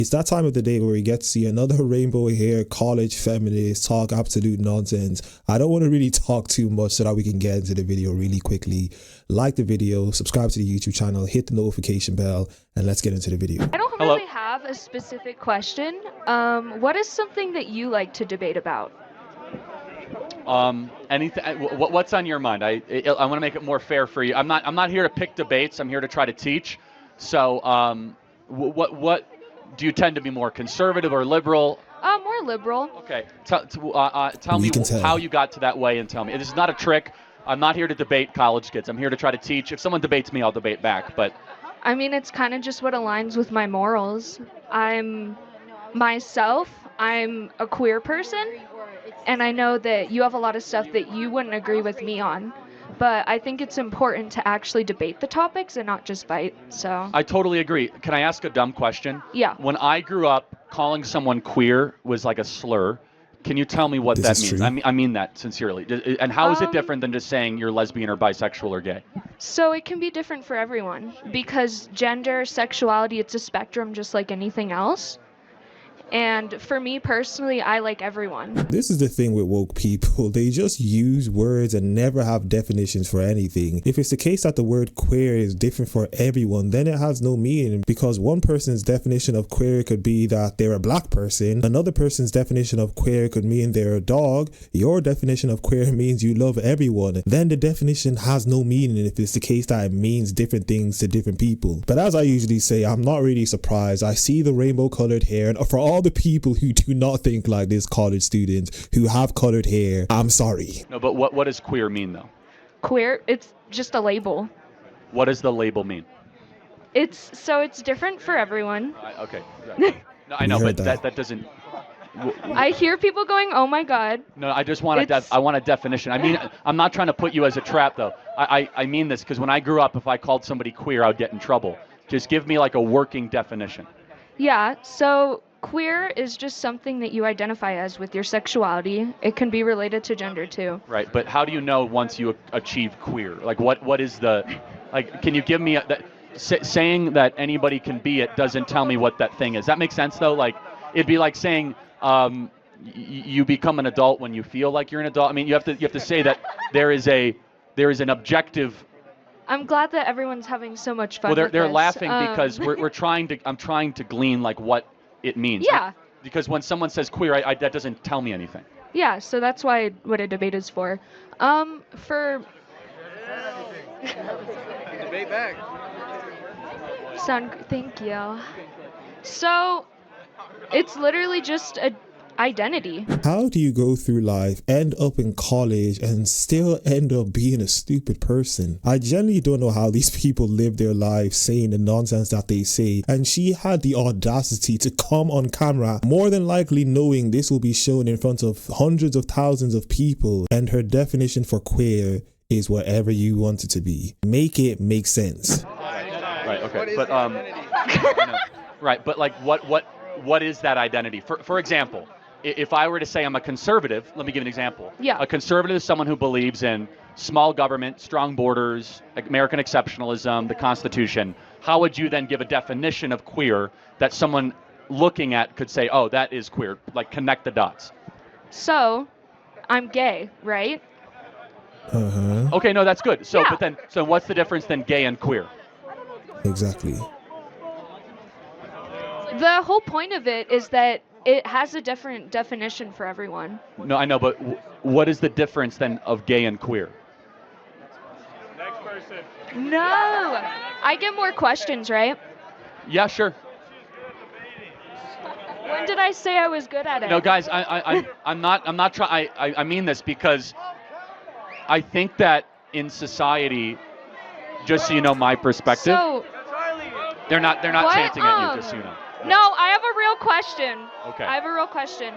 It's that time of the day where we get to see another rainbow hair college feminist talk absolute nonsense. I don't want to really talk too much so that we can get into the video really quickly. Like the video, subscribe to the YouTube channel, hit the notification bell, and let's get into the video. I don't really have a specific question. What is something that you like to debate about? Anything? What's on your mind? I want to make it more fair for you. I'm not here to pick debates. I'm here to try to teach. So, what do you tend to be more conservative or liberal? More liberal. Okay. Tell me how you got to that way, and tell me. This is not a trick. I'm not here to debate college kids. I'm here to try to teach. If someone debates me, I'll debate back. But I mean, it's kind of just what aligns with my morals. I'm myself. I'm a queer person, and I know that you have a lot of stuff that you wouldn't agree with me on. But I think it's important to actually debate the topics and not just fight. So I totally agree. Can I ask a dumb question? Yeah. When I grew up, calling someone queer was like a slur. Can you tell me what that means? I mean that sincerely. And how is it different than just saying you're lesbian or bisexual or gay? So it can be different for everyone because gender, sexuality, it's a spectrum just like anything else. And for me personally, I like everyone. This is the thing with woke people. They just use words and never have definitions for anything. If it's the case that the word queer is different for everyone, then it has no meaning, because one person's definition of queer could be that they're a black person. Another person's definition of queer could mean they're a dog. Your definition of queer means you love everyone. Then the definition has no meaning if it's the case that it means different things to different people. But as I usually say, I'm not really surprised. I see the rainbow colored hair, and for all the people who do not think like this, college students who have colored hair, I'm sorry. No, but what does queer mean though? Queer, it's just a label. What does the label mean? It's different for everyone. Okay. Right. No, I know, but that doesn't. I hear people going, "Oh my God." No, I just want I want a definition. I mean, I'm not trying to put you as a trap though. I mean this because when I grew up, if I called somebody queer, I would get in trouble. Just give me like a working definition. Yeah, so queer is just something that you identify as with your sexuality. It can be related to gender too. Right, but how do you know once you achieve queer? Like what is the, like, can you give me saying that anybody can be it doesn't tell me what that thing is. That makes sense though? Like, it'd be like saying you become an adult when you feel like you're an adult. I mean, you have to say that there is an objective. I'm glad that everyone's having so much fun. Well, they're with this. laughing because I'm trying to glean like what it means. Yeah. Because when someone says queer, that doesn't tell me anything. Yeah, so that's what a debate is for. For debate back. Thank you. So it's literally just a identity. How do you go through life, end up in college, and still end up being a stupid person? I genuinely don't know how these people live their lives saying the nonsense that they say. And she had the audacity to come on camera, more than likely knowing this will be shown in front of hundreds of thousands of people, and her definition for queer is whatever you want it to be. Make it make sense. Right. Okay. But right. But like, what is that identity? For example, if I were to say I'm a conservative, let me give an example. Yeah. A conservative is someone who believes in small government, strong borders, American exceptionalism, the Constitution. How would you then give a definition of queer that someone looking at could say, oh, that is queer, like connect the dots? So, I'm gay, right? Uh-huh. Okay, no, that's good. So, Yeah. so what's the difference then gay and queer? Exactly. The whole point of it is that it has a different definition for everyone. No, I know, but what is the difference then of gay and queer? Next person. No! I get more questions, right? Yeah, sure. When did I say I was good at it? No, guys, I'm not trying. I mean this because I think that in society, just so you know my perspective, So, they're not what? chanting at you, just so you know. No, I have a real question. Okay. I have a real question.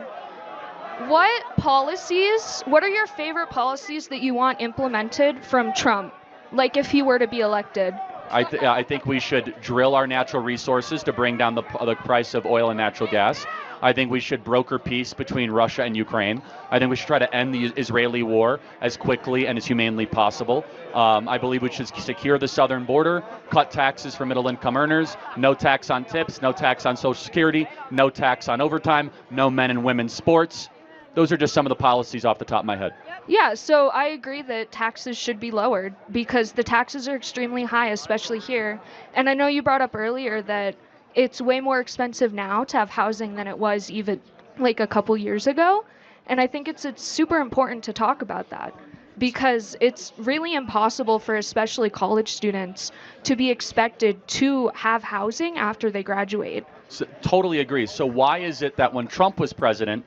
What are your favorite policies that you want implemented from Trump? Like if he were to be elected? I think we should drill our natural resources to bring down the price of oil and natural gas. I think we should broker peace between Russia and Ukraine. I think we should try to end the Israeli war as quickly and as humanely possible. I believe we should secure the southern border, cut taxes for middle-income earners, no tax on tips, no tax on Social Security, no tax on overtime, no men and women's sports. Those are just some of the policies off the top of my head. Yeah, so I agree that taxes should be lowered because the taxes are extremely high, especially here. And I know you brought up earlier that it's way more expensive now to have housing than it was even like a couple years ago. And I think it's super important to talk about that because it's really impossible for especially college students to be expected to have housing after they graduate. So, totally agree. So why is it that when Trump was president,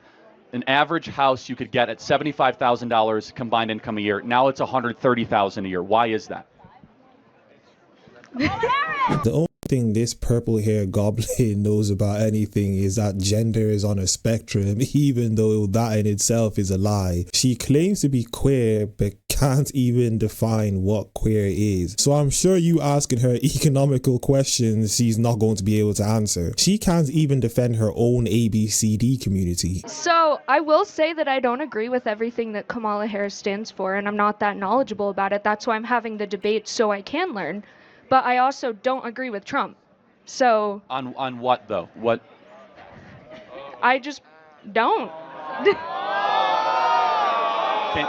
an average house you could get at $75,000 combined income a year, now it's $130,000 a year? Why is that? The only thing this purple hair goblin knows about anything is that gender is on a spectrum, even though that in itself is a lie. She claims to be queer but can't even define what queer is. So I'm sure you asking her economical questions she's not going to be able to answer. She can't even defend her own ABCD community. So I will say that I don't agree with everything that Kamala Harris stands for, and I'm not that knowledgeable about it. That's why I'm having the debate so I can learn. But I also don't agree with Trump. So On what though? What? I just don't.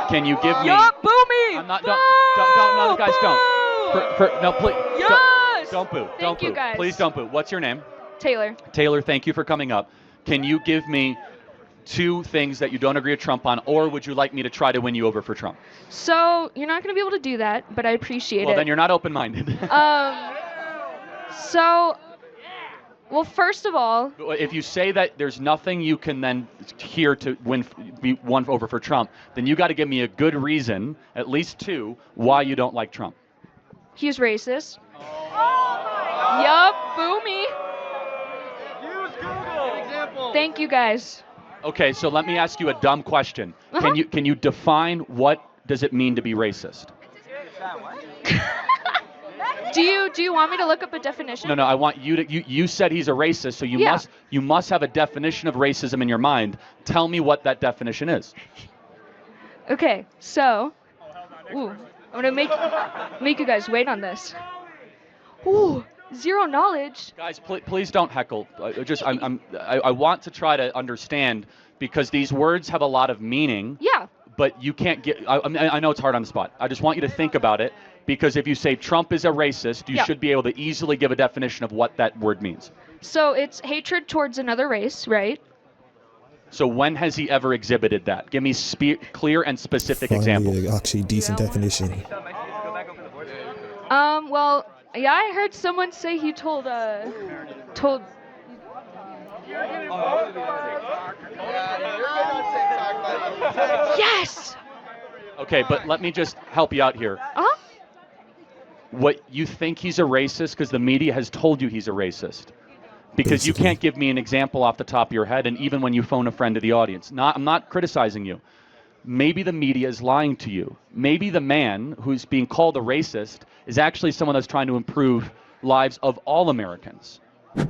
Can you give me? Yup, boo me! I'm not. Boo! No, guys, don't. No, please. Yes! Don't boo. Thank Don't you, boo. guys. Please don't boo. What's your name? Taylor. Taylor, thank you for coming up. Can you give me 2 things that you don't agree with Trump on, or would you like me to try to win you over for Trump? So you're not going to be able to do that, but I appreciate it. Well, then you're not open-minded. Well, first of all, If you say that there's nothing you can then hear to be won over for Trump, then you got to give me a good reason, at least 2, why you don't like Trump. he's racist. Yup, boo me. Use Google. Thank you, guys. Okay, so let me ask you a dumb question. Uh-huh. Can you define what does it mean to be racist? Do you want me to look up a definition? No, I want you to. You said he's a racist, so Yeah. you must have a definition of racism in your mind. Tell me what that definition is. Okay, so, I'm gonna make you guys wait on this. Ooh, zero knowledge. Guys, please don't heckle. I want to try to understand because these words have a lot of meaning. Yeah. But you can't get. I know it's hard on the spot. I just want you to think about it because if you say Trump is a racist, you should be able to easily give a definition of what that word means. So it's hatred towards another race, right? So when has he ever exhibited that? Give me clear and specific examples. Finally, actually decent definition. Well, yeah, I heard someone say he told. Yes! Okay, but let me just help you out here. Uh-huh. What you think he's a racist because the media has told you he's a racist. Because you Basically. can't give me an example off the top of your head, and even when you phone a friend to the audience. I'm not criticizing you. Maybe the media is lying to you. Maybe the man who's being called a racist is actually someone that's trying to improve lives of all Americans.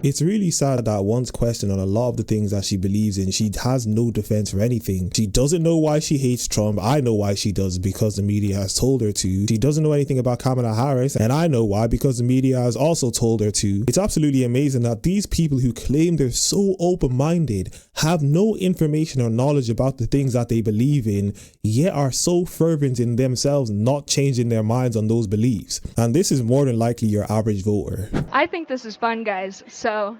It's really sad that once questioned on a lot of the things that she believes in, she has no defense for anything. She doesn't know why she hates Trump. I know why she does, because the media has told her to. She doesn't know anything about Kamala Harris, and I know why, because the media has also told her to. It's absolutely amazing that these people who claim they're so open-minded have no information or knowledge about the things that they believe in, yet are so fervent in themselves not changing their minds on those beliefs. And this is more than likely your average voter. I think this is fun, guys. So,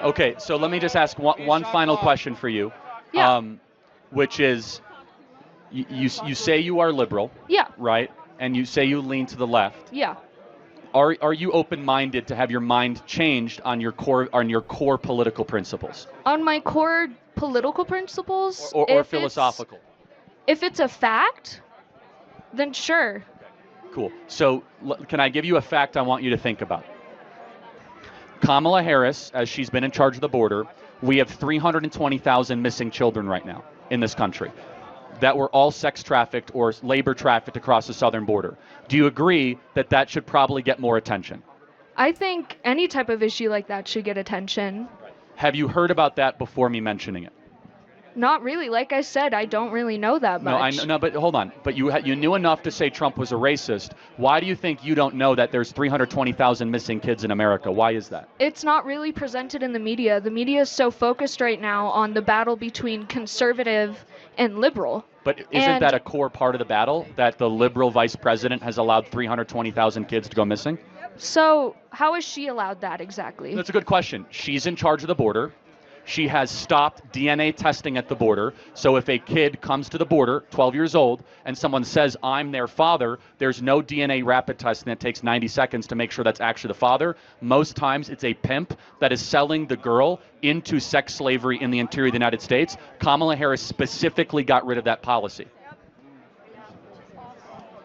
Okay, so let me just ask one final question for you. Yeah. Which is, you say you are liberal, yeah, right? And you say you lean to the left. yeah. Are you open-minded to have your mind changed on your core political principles On my core political principles, or if philosophical? If it's a fact, then sure. Cool. So can I give you a fact I want you to think about? Kamala Harris, as she's been in charge of the border, we have 320,000 missing children right now in this country that were all sex trafficked or labor trafficked across the southern border. Do you agree that that should probably get more attention? I think any type of issue like that should get attention. Have you heard about that before me mentioning it? Not really. Like I said, I don't really know that much. No, but hold on. But you knew enough to say Trump was a racist. Why do you think you don't know that there's 320,000 missing kids in America? Why is that? It's not really presented in the media. The media is so focused right now on the battle between conservative and liberal. But isn't that a core part of the battle, that the liberal vice president has allowed 320,000 kids to go missing? So how has she allowed that exactly? That's a good question. She's in charge of the border. She has stopped DNA testing at the border. So if a kid comes to the border, 12 years old, and someone says, I'm their father, there's no DNA rapid testing that takes 90 seconds to make sure that's actually the father. Most times it's a pimp that is selling the girl into sex slavery in the interior of the United States. Kamala Harris specifically got rid of that policy.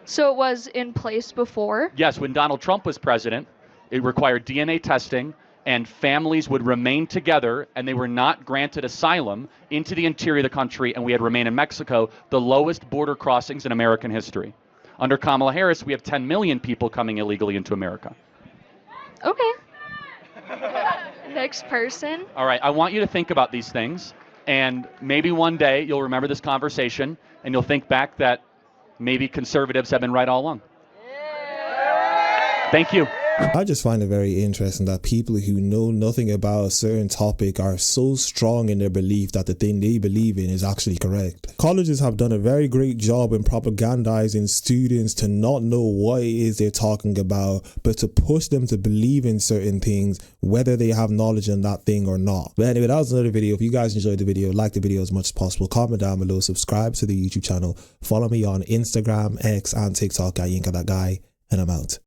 So it was in place before? Yes, when Donald Trump was president, it required DNA testing, and families would remain together, and they were not granted asylum into the interior of the country, and we had remain in Mexico, the lowest border crossings in American history. Under Kamala Harris, we have 10 million people coming illegally into America. Okay. Next person. All right, I want you to think about these things, and maybe one day you'll remember this conversation, and you'll think back that maybe conservatives have been right all along. Thank you. I just find it very interesting that people who know nothing about a certain topic are so strong in their belief that the thing they believe in is actually correct. Colleges have done a very great job in propagandizing students to not know what it is they're talking about, but to push them to believe in certain things, whether they have knowledge on that thing or not. But anyway, that was another video. If you guys enjoyed the video, like the video as much as possible, comment down below, subscribe to the YouTube channel, follow me on Instagram, X, and TikTok at YinkaThatGuy, and I'm out.